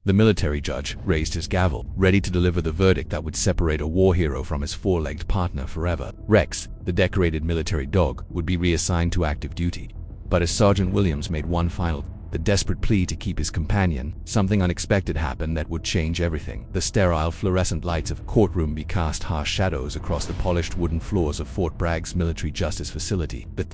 The military judge raised his gavel, ready to deliver the verdict that would separate a war hero from his four-legged partner forever. Rex, the decorated military dog, would be reassigned to active duty. But as Sergeant Williams made one final, the desperate plea to keep his companion, something unexpected happened that would change everything. The sterile fluorescent lights of Courtroom cast harsh shadows across the polished wooden floors of Fort Bragg's military justice facility. The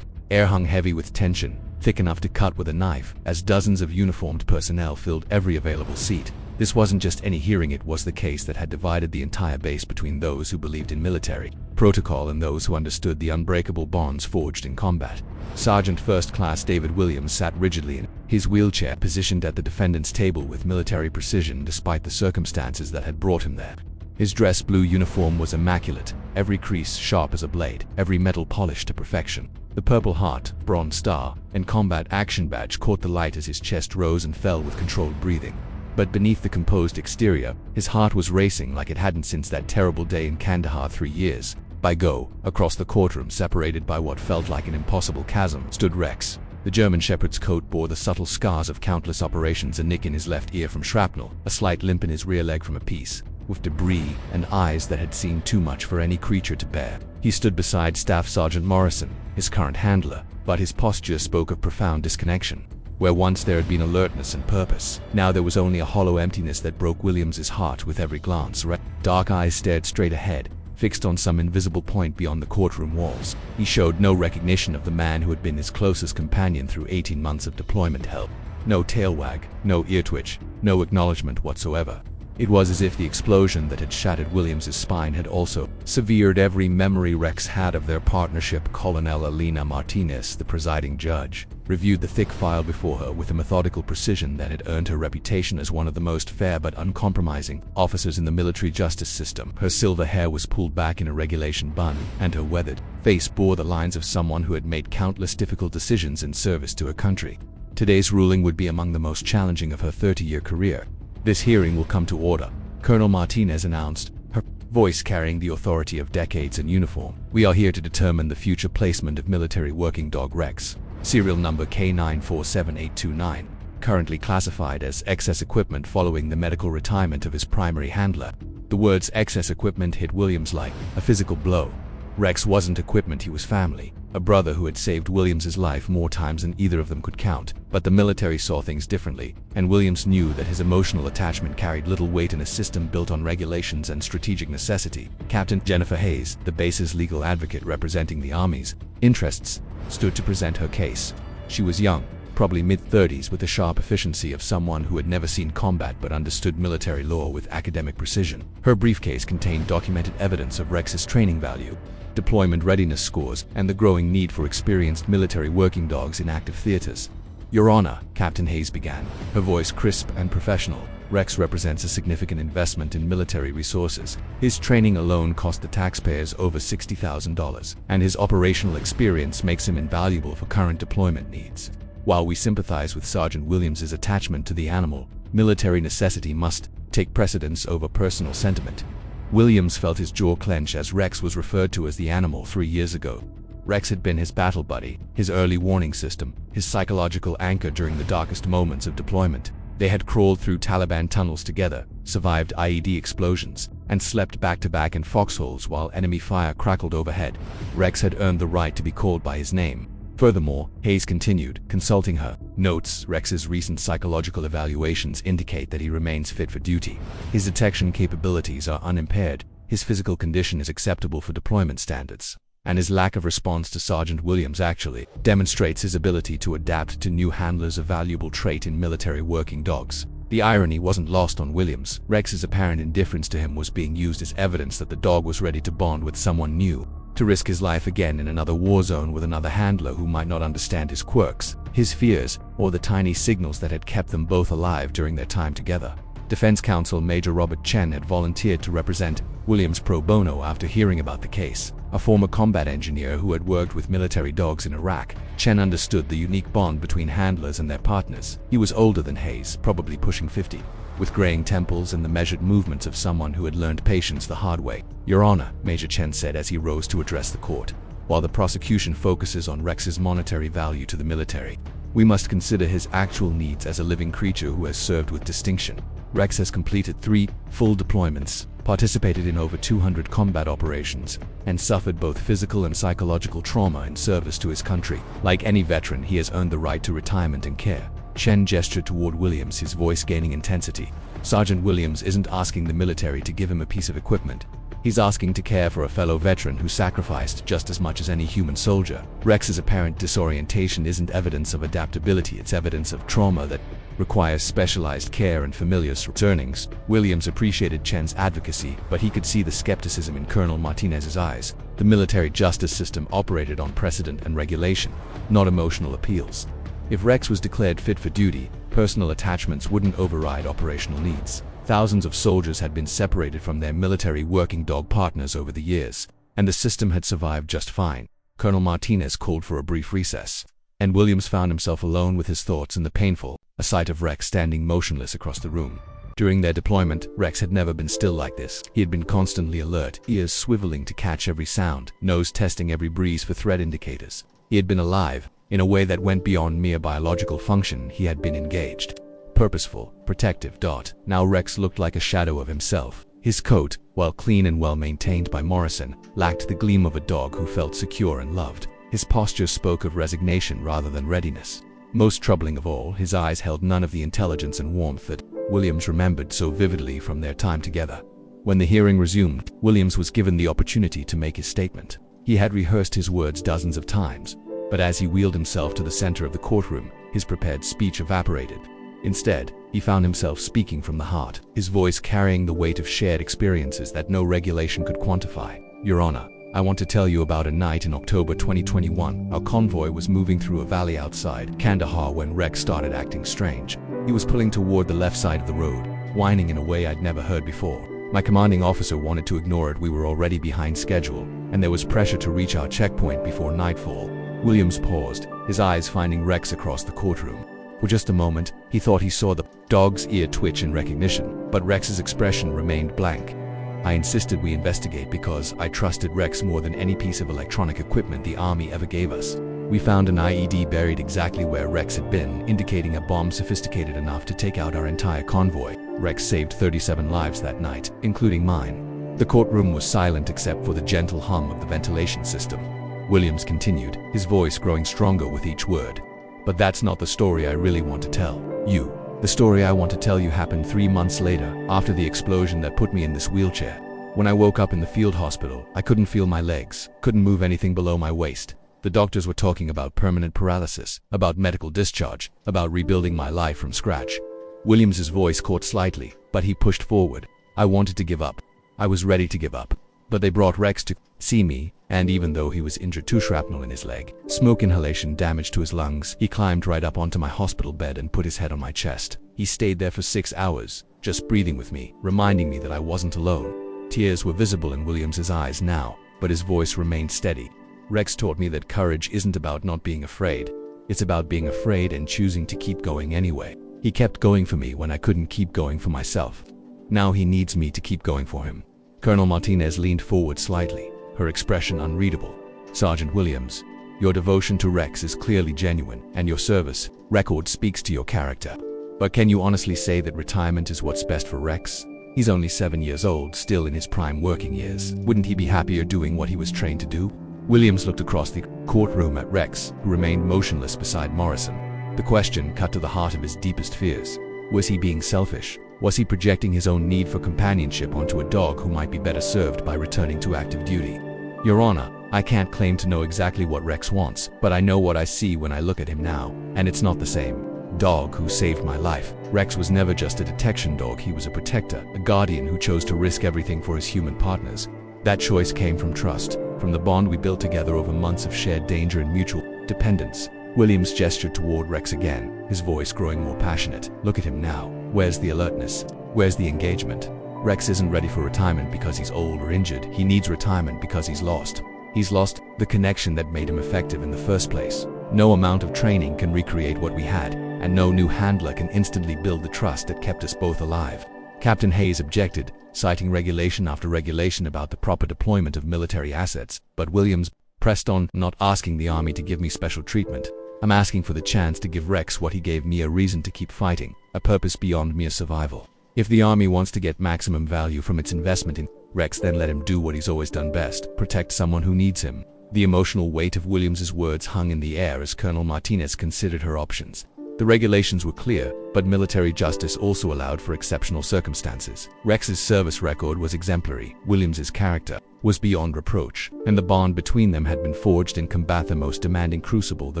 air hung heavy with tension, thick enough to cut with a knife, as dozens of uniformed personnel filled every available seat. This wasn't just any hearing, it was the case that had divided the entire base between those who believed in military protocol and those who understood the unbreakable bonds forged in combat. Sergeant First Class David Williams sat rigidly in his wheelchair, positioned at the defendant's table with military precision despite the circumstances that had brought him there. His dress blue uniform was immaculate, every crease sharp as a blade, every metal polished to perfection. The Purple Heart, Bronze Star, and Combat Action Badge caught the light as his chest rose and fell with controlled breathing. But beneath the composed exterior, his heart was racing like it hadn't since that terrible day in Kandahar 3 years ago. Across the courtroom, separated by what felt like an impossible chasm, stood Rex. The German Shepherd's coat bore the subtle scars of countless operations, a nick in his left ear from shrapnel, a slight limp in his rear leg from a piece with debris, and eyes that had seen too much for any creature to bear. He stood beside Staff Sergeant Morrison, his current handler, but his posture spoke of profound disconnection. Where once there had been alertness and purpose, now there was only a hollow emptiness that broke Williams's heart with every glance. Dark eyes stared straight ahead, fixed on some invisible point beyond the courtroom walls. He showed no recognition of the man who had been his closest companion through 18 months of deployment hell. No tail wag, no ear twitch, no acknowledgement whatsoever. It was as if the explosion that had shattered Williams's spine had also severed every memory Rex had of their partnership. Colonel Alina Martinez, the presiding judge, reviewed the thick file before her with a methodical precision that had earned her reputation as one of the most fair but uncompromising officers in the military justice system. Her silver hair was pulled back in a regulation bun, and her weathered face bore the lines of someone who had made countless difficult decisions in service to her country. Today's ruling would be among the most challenging of her 30-year career. "This hearing will come to order," Colonel Martinez announced, her voice carrying the authority of decades in uniform. "We are here to determine the future placement of military working dog Rex, serial number K947829, currently classified as excess equipment following the medical retirement of his primary handler." The words excess equipment hit Williams like a physical blow. Rex wasn't equipment, he was family, a brother who had saved Williams's life more times than either of them could count. But the military saw things differently, and Williams knew that his emotional attachment carried little weight in a system built on regulations and strategic necessity. Captain Jennifer Hayes, the base's legal advocate representing the Army's interests, stood to present her case. She was young, probably mid-30s, with the sharp efficiency of someone who had never seen combat but understood military law with academic precision. Her briefcase contained documented evidence of Rex's training value, deployment readiness scores, and the growing need for experienced military working dogs in active theaters. "Your Honor," Captain Hayes began, her voice crisp and professional, "Rex represents a significant investment in military resources. His training alone cost the taxpayers over $60,000, and his operational experience makes him invaluable for current deployment needs. While we sympathize with Sergeant Williams's attachment to the animal, military necessity must take precedence over personal sentiment." Williams felt his jaw clench as Rex was referred to as the animal 3 years ago. Rex had been his battle buddy, his early warning system, his psychological anchor during the darkest moments of deployment. They had crawled through Taliban tunnels together, survived IED explosions, and slept back-to-back in foxholes while enemy fire crackled overhead. Rex had earned the right to be called by his name. Furthermore, Hayes continued, consulting her notes, Rex's recent psychological evaluations indicate that he remains fit for duty. His detection capabilities are unimpaired, his physical condition is acceptable for deployment standards, and his lack of response to Sergeant Williams actually demonstrates his ability to adapt to new handlers, a valuable trait in military working dogs. The irony wasn't lost on Williams. Rex's apparent indifference to him was being used as evidence that the dog was ready to bond with someone new, to risk his life again in another war zone with another handler who might not understand his quirks, his fears, or the tiny signals that had kept them both alive during their time together. Defense counsel Major Robert Chen had volunteered to represent Williams pro bono after hearing about the case. A former combat engineer who had worked with military dogs in Iraq, Chen understood the unique bond between handlers and their partners. He was older than Hayes, probably pushing 50, with graying temples and the measured movements of someone who had learned patience the hard way. "Your Honor," Major Chen said as he rose to address the court, "while the prosecution focuses on Rex's monetary value to the military, we must consider his actual needs as a living creature who has served with distinction. Rex has completed 3 full deployments, participated in over 200 combat operations, and suffered both physical and psychological trauma in service to his country. Like any veteran, he has earned the right to retirement and care. Chen gestured toward Williams, his voice gaining intensity. Sergeant Williams isn't asking the military to give him a piece of equipment. He's asking to care for a fellow veteran who sacrificed just as much as any human soldier. Rex's apparent disorientation isn't evidence of adaptability, it's evidence of trauma that requires specialized care and familiar surroundings. Williams appreciated Chen's advocacy, but he could see the skepticism in Colonel Martinez's eyes. The military justice system operated on precedent and regulation, not emotional appeals. If Rex was declared fit for duty, personal attachments wouldn't override operational needs. Thousands of soldiers had been separated from their military working dog partners over the years, and the system had survived just fine. Colonel Martinez called for a brief recess, and Williams found himself alone with his thoughts and the painful, a sight of Rex standing motionless across the room. During their deployment, Rex had never been still like this. He had been constantly alert, ears swiveling to catch every sound, nose testing every breeze for threat indicators. He had been alive, in a way that went beyond mere biological function. He had been engaged. Purposeful, protective. Now Rex looked like a shadow of himself. His coat, while clean and well maintained by Morrison, lacked the gleam of a dog who felt secure and loved. His posture spoke of resignation rather than readiness. Most troubling of all, his eyes held none of the intelligence and warmth that Williams remembered so vividly from their time together. When the hearing resumed, Williams was given the opportunity to make his statement. He had rehearsed his words dozens of times, but as he wheeled himself to the center of the courtroom, his prepared speech evaporated. Instead, he found himself speaking from the heart, his voice carrying the weight of shared experiences that no regulation could quantify. Your Honor, I want to tell you about a night in October 2021. Our convoy was moving through a valley outside Kandahar when Rex started acting strange. He was pulling toward the left side of the road, whining in a way I'd never heard before. My commanding officer wanted to ignore it. We were already behind schedule, and there was pressure to reach our checkpoint before nightfall. Williams paused, his eyes finding Rex across the courtroom. For just a moment, he thought he saw the dog's ear twitch in recognition, but Rex's expression remained blank. I insisted we investigate because I trusted Rex more than any piece of electronic equipment the Army ever gave us. We found an IED buried exactly where Rex had been, indicating a bomb sophisticated enough to take out our entire convoy. Rex saved 37 lives that night, including mine. The courtroom was silent except for the gentle hum of the ventilation system. Williams continued, his voice growing stronger with each word. But that's not the story I really want to tell you. The story I want to tell you happened 3 months later, after the explosion that put me in this wheelchair. When I woke up in the field hospital, I couldn't feel my legs, couldn't move anything below my waist. The doctors were talking about permanent paralysis, about medical discharge, about rebuilding my life from scratch. Williams's voice caught slightly, but he pushed forward. I wanted to give up. I was ready to give up. But they brought Rex to see me, and even though he was injured, 2 shrapnel in his leg, smoke inhalation damage to his lungs, he climbed right up onto my hospital bed and put his head on my chest. He stayed there for 6 hours, just breathing with me, reminding me that I wasn't alone. Tears were visible in Williams's eyes now, but his voice remained steady. Rex taught me that courage isn't about not being afraid. It's about being afraid and choosing to keep going anyway. He kept going for me when I couldn't keep going for myself. Now he needs me to keep going for him. Colonel Martinez leaned forward slightly, her expression unreadable. Sergeant Williams, your devotion to Rex is clearly genuine, and your service record speaks to your character. But can you honestly say that retirement is what's best for Rex? He's only 7 years old, still in his prime working years. Wouldn't he be happier doing what he was trained to do? Williams looked across the courtroom at Rex, who remained motionless beside Morrison. The question cut to the heart of his deepest fears. Was he being selfish? Was he projecting his own need for companionship onto a dog who might be better served by returning to active duty? Your Honor, I can't claim to know exactly what Rex wants, but I know what I see when I look at him now, and it's not the same dog who saved my life. Rex was never just a detection dog, he was a protector, a guardian who chose to risk everything for his human partners. That choice came from trust, from the bond we built together over months of shared danger and mutual dependence. Williams gestured toward Rex again, his voice growing more passionate. Look at him now. Where's the alertness? Where's the engagement? Rex isn't ready for retirement because he's old or injured. He needs retirement because he's lost. He's lost the connection that made him effective in the first place. No amount of training can recreate what we had, and no new handler can instantly build the trust that kept us both alive. Captain Hayes objected, citing regulation after regulation about the proper deployment of military assets, but Williams pressed on, not asking the Army to give me special treatment. I'm asking for the chance to give Rex what he gave me, a reason to keep fighting, a purpose beyond mere survival. If the army wants to get maximum value from its investment in Rex, then let him do what he's always done best, protect someone who needs him. The emotional weight of Williams's words hung in the air as Colonel Martinez considered her options. The regulations were clear, but military justice also allowed for exceptional circumstances. Rex's service record was exemplary, Williams's character was beyond reproach, and the bond between them had been forged in combat, the most demanding crucible the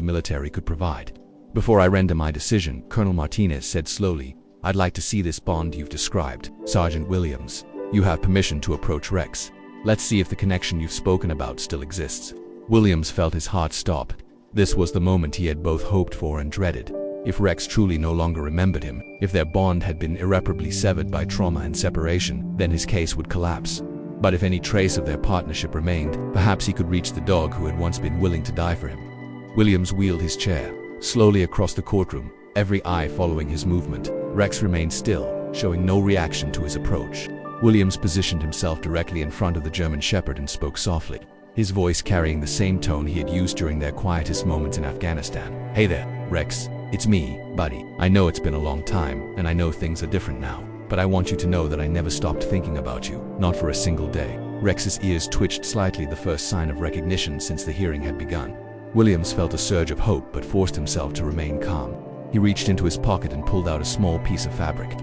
military could provide. Before I render my decision, Colonel Martinez said slowly, "I'd like to see this bond you've described, Sergeant Williams. You have permission to approach Rex. Let's see if the connection you've spoken about still exists." Williams felt his heart stop. This was the moment he had both hoped for and dreaded. If Rex truly no longer remembered him, if their bond had been irreparably severed by trauma and separation, then his case would collapse. But if any trace of their partnership remained, perhaps he could reach the dog who had once been willing to die for him. Williams wheeled his chair slowly across the courtroom, every eye following his movement. Rex remained still, showing no reaction to his approach. Williams positioned himself directly in front of the German Shepherd and spoke softly, his voice carrying the same tone he had used during their quietest moments in Afghanistan. "Hey there, Rex. It's me, buddy. I know it's been a long time, and I know things are different now, but I want you to know that I never stopped thinking about you, not for a single day." Rex's ears twitched slightly, the first sign of recognition since the hearing had begun. Williams felt a surge of hope but forced himself to remain calm. He reached into his pocket and pulled out a small piece of fabric,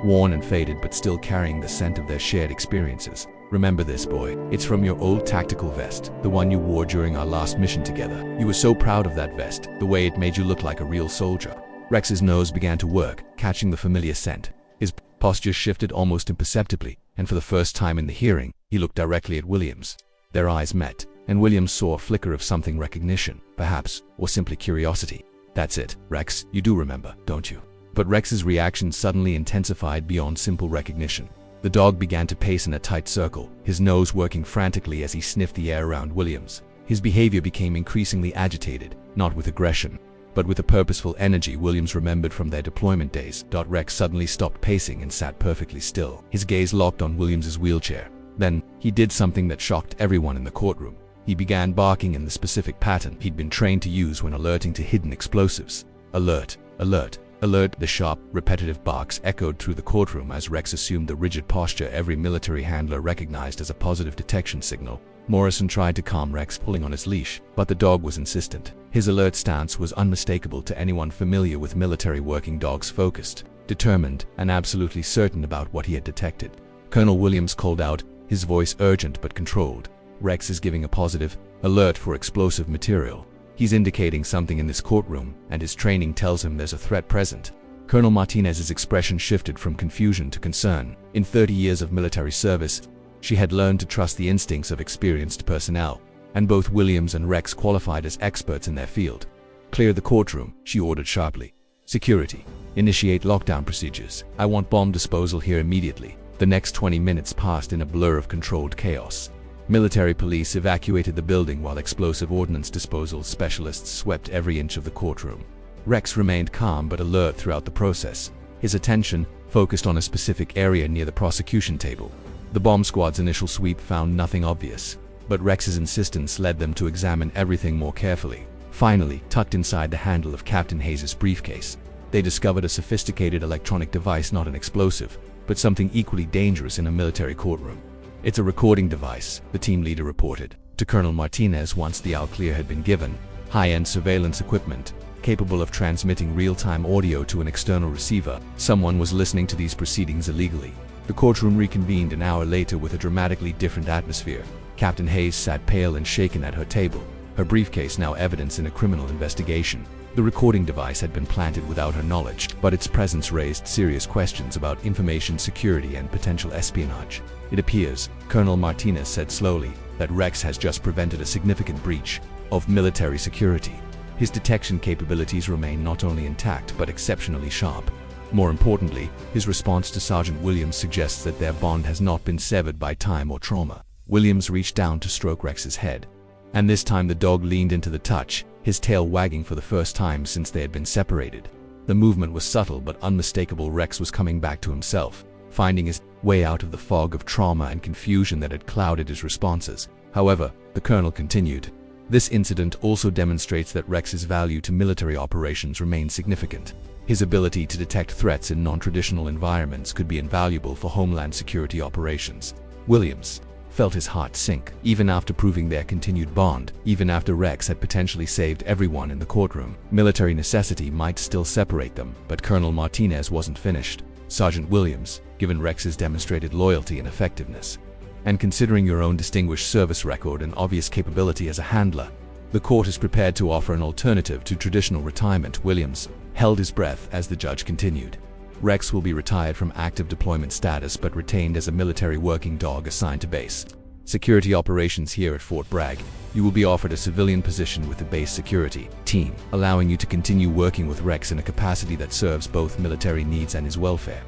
worn and faded but still carrying the scent of their shared experiences. "Remember this, boy. It's from your old tactical vest, the one you wore during our last mission together. You were so proud of that vest, the way it made you look like a real soldier." Rex's nose began to work, catching the familiar scent. His posture shifted almost imperceptibly, and for the first time in the hearing, he looked directly at Williams. Their eyes met, and Williams saw a flicker of something: recognition, perhaps, or simply curiosity. "That's it, Rex, you do remember, don't you?" But Rex's reaction suddenly intensified beyond simple recognition. The dog began to pace in a tight circle, his nose working frantically as he sniffed the air around Williams. His behavior became increasingly agitated, not with aggression, but with a purposeful energy Williams remembered from their deployment days. Rex suddenly stopped pacing and sat perfectly still, his gaze locked on Williams's wheelchair. Then, he did something that shocked everyone in the courtroom. He began barking in the specific pattern he'd been trained to use when alerting to hidden explosives. "Alert! Alert! Alert!" The sharp, repetitive barks echoed through the courtroom as Rex assumed the rigid posture every military handler recognized as a positive detection signal. Morrison tried to calm Rex, pulling on his leash, but the dog was insistent. His alert stance was unmistakable to anyone familiar with military working dogs: focused, determined, and absolutely certain about what he had detected. Colonel Williams called out, his voice urgent but controlled. "Rex is giving a positive alert for explosive material. He's indicating something in this courtroom, and his training tells him there's a threat present." Colonel Martinez's expression shifted from confusion to concern. In 30 years of military service, she had learned to trust the instincts of experienced personnel, and both Williams and Rex qualified as experts in their field. "Clear the courtroom," she ordered sharply. "Security, initiate lockdown procedures. I want bomb disposal here immediately." The next 20 minutes passed in a blur of controlled chaos. Military police evacuated the building while explosive ordnance disposal specialists swept every inch of the courtroom. Rex remained calm but alert throughout the process, his attention focused on a specific area near the prosecution table. The bomb squad's initial sweep found nothing obvious, but Rex's insistence led them to examine everything more carefully. Finally, tucked inside the handle of Captain Hayes' briefcase, they discovered a sophisticated electronic device, not an explosive, but something equally dangerous in a military courtroom. "It's a recording device," the team leader reported to Colonel Martinez once the all-clear had been given. "High-end surveillance equipment, capable of transmitting real-time audio to an external receiver. Someone was listening to these proceedings illegally." The courtroom reconvened an hour later with a dramatically different atmosphere. Captain Hayes sat pale and shaken at her table, her briefcase now evidence in a criminal investigation. The recording device had been planted without her knowledge, but its presence raised serious questions about information security and potential espionage. "It appears," Colonel Martinez said slowly, "that Rex has just prevented a significant breach of military security. His detection capabilities remain not only intact but exceptionally sharp. More importantly, his response to Sergeant Williams suggests that their bond has not been severed by time or trauma." Williams reached down to stroke Rex's head, and this time the dog leaned into the touch, his tail wagging for the first time since they had been separated. The movement was subtle but unmistakable. Rex was coming back to himself, finding his way out of the fog of trauma and confusion that had clouded his responses. However, the colonel continued, This incident also demonstrates that Rex's value to military operations remains significant. His ability to detect threats in non-traditional environments could be invaluable for homeland security operations. Williams felt his heart sink, even after proving their continued bond. Even after Rex had potentially saved everyone in the courtroom, military necessity might still separate them, but Colonel Martinez wasn't finished. Sergeant Williams, given Rex's demonstrated loyalty and effectiveness, and considering your own distinguished service record and obvious capability as a handler, the court is prepared to offer an alternative to traditional retirement. Williams held his breath as the judge continued. Rex will be retired from active deployment status but retained as a military working dog assigned to base security operations here at Fort Bragg. You will be offered a civilian position with the base security team, allowing you to continue working with Rex in a capacity that serves both military needs and his welfare.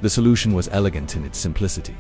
The solution was elegant in its simplicity.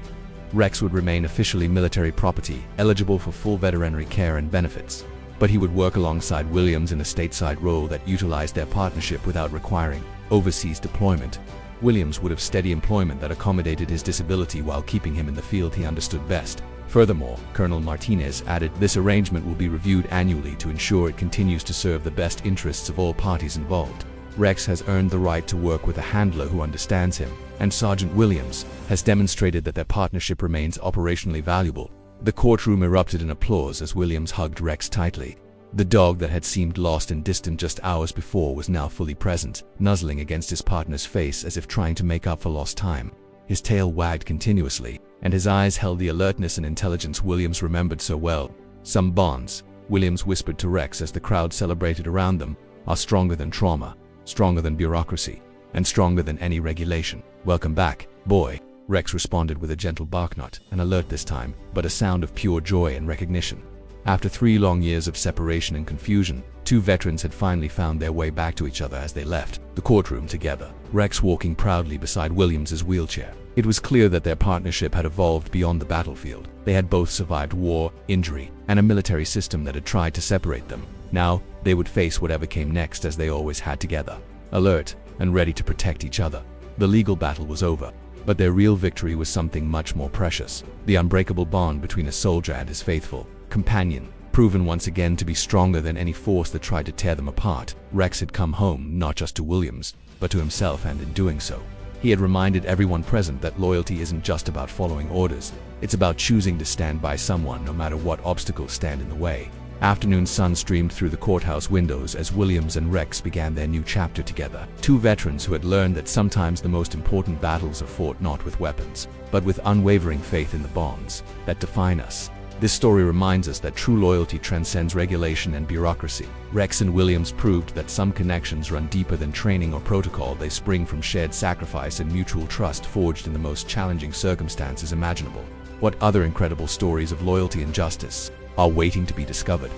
Rex would remain officially military property, eligible for full veterinary care and benefits, but he would work alongside Williams in a stateside role that utilized their partnership without requiring overseas deployment. Williams would have steady employment that accommodated his disability while keeping him in the field he understood best. Furthermore, Colonel Martinez added, this arrangement will be reviewed annually to ensure it continues to serve the best interests of all parties involved. Rex has earned the right to work with a handler who understands him, and Sergeant Williams has demonstrated that their partnership remains operationally valuable. The courtroom erupted in applause as Williams hugged Rex tightly. The dog that had seemed lost and distant just hours before was now fully present, nuzzling against his partner's face as if trying to make up for lost time. His tail wagged continuously, and his eyes held the alertness and intelligence Williams remembered so well. Some bonds, Williams whispered to Rex as the crowd celebrated around them, are stronger than trauma, stronger than bureaucracy, and stronger than any regulation. Welcome back, boy, Rex responded with a gentle bark, not an alert this time, but a sound of pure joy and recognition. After 3 long years of separation and confusion, 2 veterans had finally found their way back to each other as they left the courtroom together, Rex walking proudly beside Williams's wheelchair. It was clear that their partnership had evolved beyond the battlefield. They had both survived war, injury, and a military system that had tried to separate them. Now, they would face whatever came next as they always had together, alert and ready to protect each other. The legal battle was over, but their real victory was something much more precious. The unbreakable bond between a soldier and his faithful companion, proven once again to be stronger than any force that tried to tear them apart. Rex had come home not just to Williams, but to himself, and in doing so, he had reminded everyone present that loyalty isn't just about following orders, it's about choosing to stand by someone no matter what obstacles stand in the way. Afternoon sun streamed through the courthouse windows as Williams and Rex began their new chapter together. 2 veterans who had learned that sometimes the most important battles are fought not with weapons, but with unwavering faith in the bonds that define us. This story reminds us that true loyalty transcends regulation and bureaucracy. Rex and Williams proved that some connections run deeper than training or protocol. They spring from shared sacrifice and mutual trust forged in the most challenging circumstances imaginable. What other incredible stories of loyalty and justice are waiting to be discovered?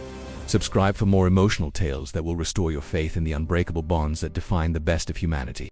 Subscribe for more emotional tales that will restore your faith in the unbreakable bonds that define the best of humanity.